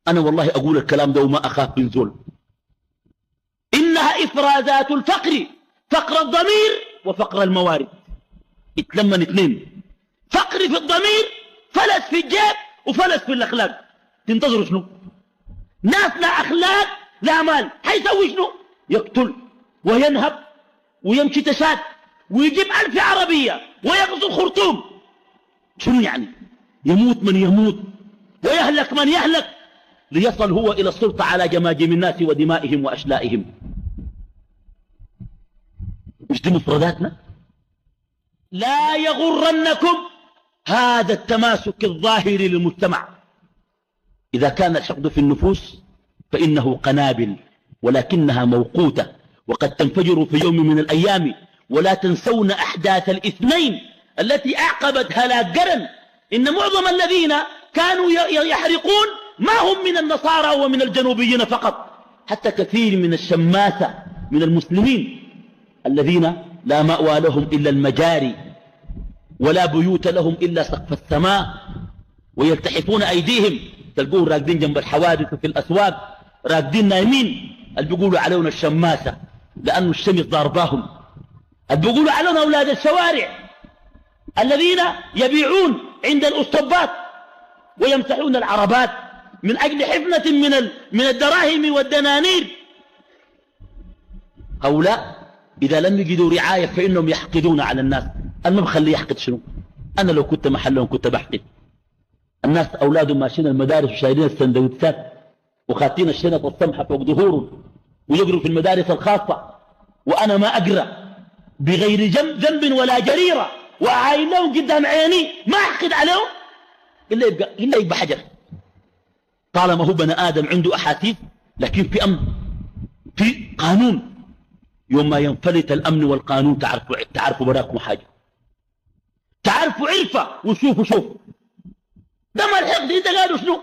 أنا والله أقول الكلام ده وما أخاف من زول. إنها إفرازات الفقر، فقر الضمير وفقر الموارد، اتلمن اثنين. فقر في الضمير، فلس في الجيب وفلس في الأخلاق. تنتظروا شنو؟ ناس لا أخلاق لا مال، حيسوي شنو؟ يقتل وينهب ويمشي تشاد ويجيب 1000 عربية ويغزو الخرطوم. شنو يعني؟ يموت من يموت ويهلك من يهلك ليصل هو إلى السلطة على جماجم الناس ودمائهم وأشلائهم. مش دي مفرداتنا؟ لا يغرنكم هذا التماسك الظاهر للمجتمع. إذا كان الحقد في النفوس فإنه قنابل ولكنها موقوتة وقد تنفجر في يوم من الأيام. ولا تنسون أحداث الاثنين التي أعقبت هلاك قرن. إن معظم الذين كانوا يحرقون ما هم من النصارى ومن الجنوبيين فقط، حتى كثير من الشماسة من المسلمين الذين لا مأوى لهم إلا المجاري ولا بيوت لهم إلا سقف السماء، ويلتحفون أيديهم. تلقوهم راكدين جنب الحوادث في الأسواق، راكدين نايمين، اللي بيقولوا علينا الشماسة لأنه الشمس ضارباهم. اللي بيقولوا علينا أولاد الشوارع الذين يبيعون عند الأسطبات ويمسحون العربات من أجل حفنة من الدراهم والدنانير. هؤلاء إذا لم يجدوا رعاية فإنهم يحقدون على الناس. أنا ما بخليه يحقد شنو؟ أنا لو كنت محلهم كنت بحقد. الناس أولادهم ماشيين المدارس وشايلين السندوتشات وخاتين الشنط السمحة فوق ظهورهم ويقروا في المدارس الخاصة، وأنا ما أقرأ بغير ذنب ولا جريرة وأعاينهم قدام عيني، ما أحقد عليهم إلا يبقى حجر. طالما هو بني آدم عنده أحاسيس، لكن في أمن، في قانون. يوم ما ينفلت الأمن والقانون تعرفوا براكم حاجة، تعرفوا عرفة وشوفوا. ده ما الحقد. انت قالوا شنو؟